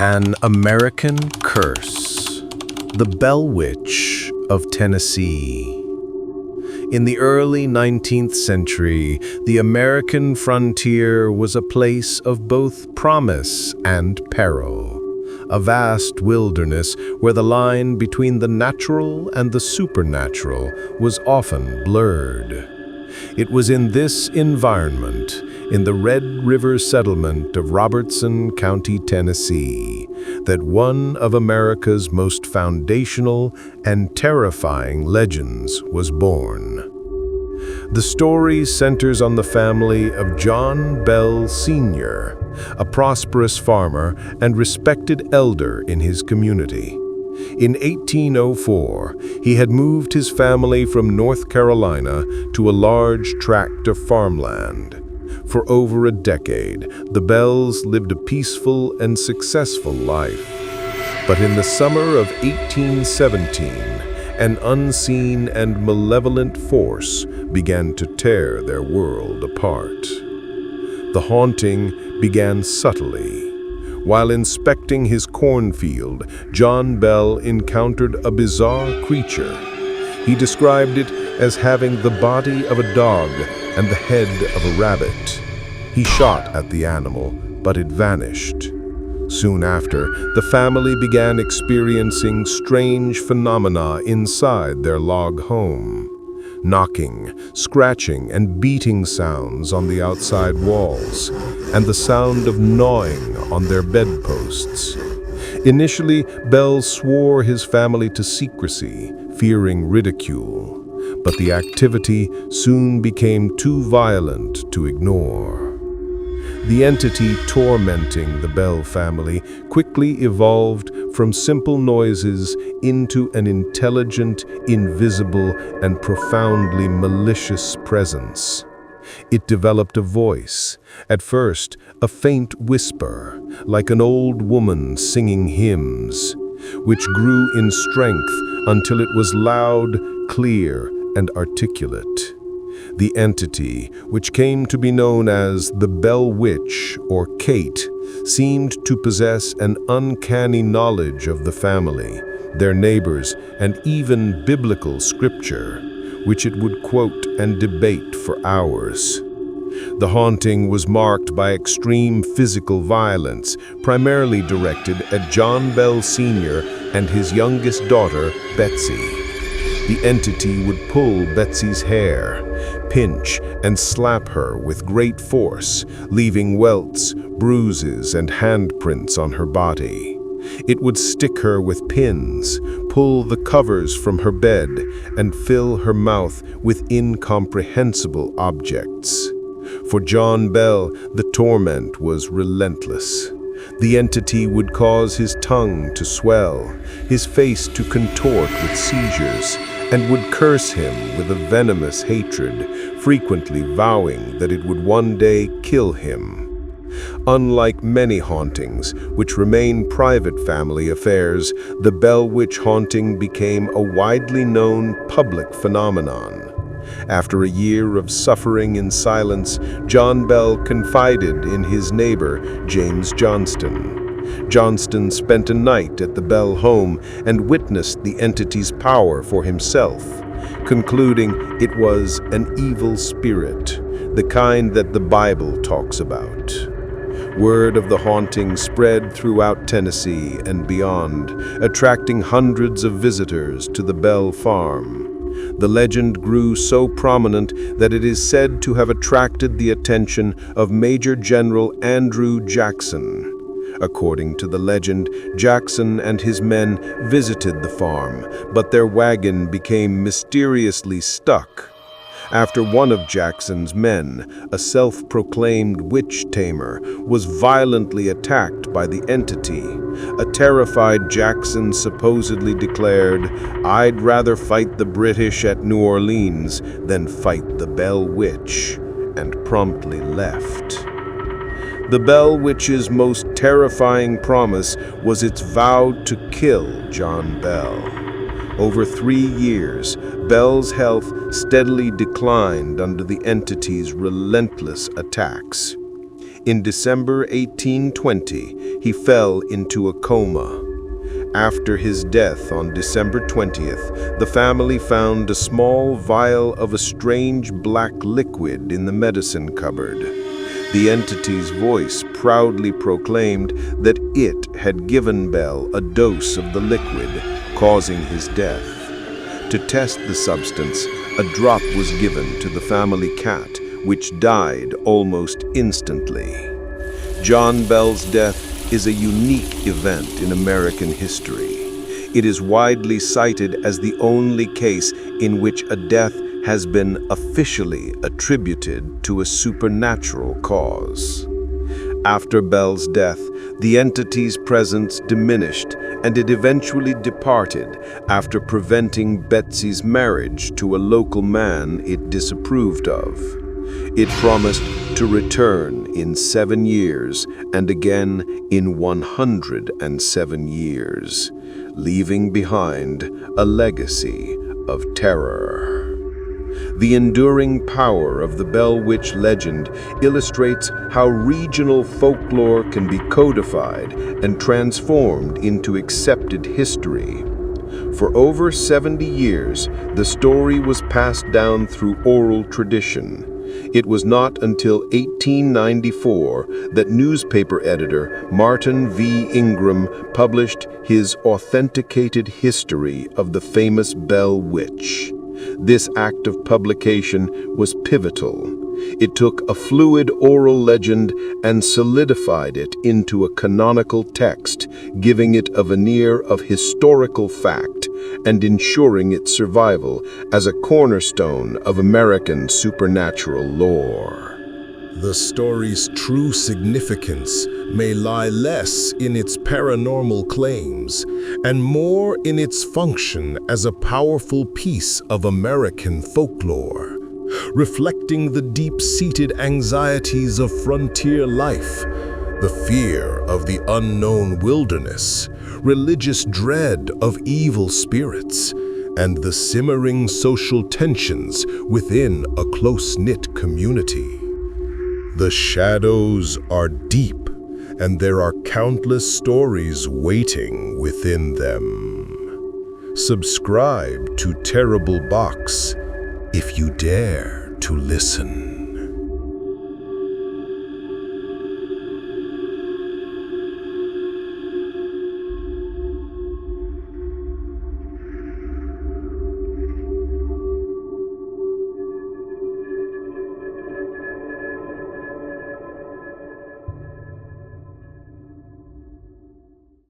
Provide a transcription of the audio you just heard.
An American Curse. The Bell Witch of Tennessee. In the early 19th century, the American frontier was a place of both promise and peril, a vast wilderness where the line between the natural and the supernatural was often blurred. It was in this environment, in the Red River settlement of Robertson County, Tennessee, that one of America's most foundational and terrifying legends was born. The story centers on the family of John Bell Sr., a prosperous farmer and respected elder in his community. In 1804, he had moved his family from North Carolina to a large tract of farmland. For over a decade, the Bells lived a peaceful and successful life. But in the summer of 1817, an unseen and malevolent force began to tear their world apart. The haunting began subtly. While inspecting his cornfield, John Bell encountered a bizarre creature. He described it as having the body of a dog and the head of a rabbit. He shot at the animal, but it vanished. Soon after, the family began experiencing strange phenomena inside their log home. Knocking, scratching, and beating sounds on the outside walls, and the sound of gnawing on their bedposts. Initially, Bell swore his family to secrecy, fearing ridicule, but the activity soon became too violent to ignore. The entity tormenting the Bell family quickly evolved from simple noises into an intelligent, invisible, and profoundly malicious presence. It developed a voice, at first a faint whisper, like an old woman singing hymns, which grew in strength until it was loud, clear, and articulate. The entity, which came to be known as the Bell Witch or Kate, seemed to possess an uncanny knowledge of the family, their neighbors, and even biblical scripture, which it would quote and debate for hours. The haunting was marked by extreme physical violence, primarily directed at John Bell Sr. and his youngest daughter, Betsy. The entity would pull Betsy's hair, pinch and slap her with great force, leaving welts, bruises, and handprints on her body. It would stick her with pins, pull the covers from her bed, and fill her mouth with incomprehensible objects. For John Bell, the torment was relentless. The entity would cause his tongue to swell, his face to contort with seizures, and would curse him with a venomous hatred, frequently vowing that it would one day kill him. Unlike many hauntings, which remain private family affairs, the Bell Witch haunting became a widely known public phenomenon. After a year of suffering in silence, John Bell confided in his neighbor, James Johnston. Johnston spent a night at the Bell home and witnessed the entity's power for himself, concluding it was an evil spirit, the kind that the Bible talks about. Word of the haunting spread throughout Tennessee and beyond, attracting hundreds of visitors to the Bell farm. The legend grew so prominent that it is said to have attracted the attention of Major General Andrew Jackson. According to the legend, Jackson and his men visited the farm, but their wagon became mysteriously stuck. After one of Jackson's men, a self-proclaimed witch tamer, was violently attacked by the entity, a terrified Jackson supposedly declared, "I'd rather fight the British at New Orleans than fight the Bell Witch," and promptly left. The Bell Witch's most terrifying promise was its vow to kill John Bell. Over 3 years, Bell's health steadily declined under the entity's relentless attacks. In December 1820, he fell into a coma. After his death on December 20th, the family found a small vial of a strange black liquid in the medicine cupboard. The entity's voice proudly proclaimed that it had given Bell a dose of the liquid, causing his death. To test the substance, a drop was given to the family cat, which died almost instantly. John Bell's death is a unique event in American history. It is widely cited as the only case in which a death has been officially attributed to a supernatural cause. After Bell's death, the entity's presence diminished, and it eventually departed after preventing Betsy's marriage to a local man it disapproved of. It promised to return in 7 years and again in 107 years, leaving behind a legacy of terror. The enduring power of the Bell Witch legend illustrates how regional folklore can be codified and transformed into accepted history. For over 70 years, the story was passed down through oral tradition. It was not until 1894 that newspaper editor Martin V. Ingram published his authenticated history of the famous Bell Witch. This act of publication was pivotal. It took a fluid oral legend and solidified it into a canonical text, giving it a veneer of historical fact and ensuring its survival as a cornerstone of American supernatural lore. The story's true significance may lie less in its paranormal claims and more in its function as a powerful piece of American folklore, reflecting the deep-seated anxieties of frontier life, the fear of the unknown wilderness, religious dread of evil spirits, and the simmering social tensions within a close-knit community. The shadows are deep, and there are countless stories waiting within them. Subscribe to Terrible Box if you dare to listen.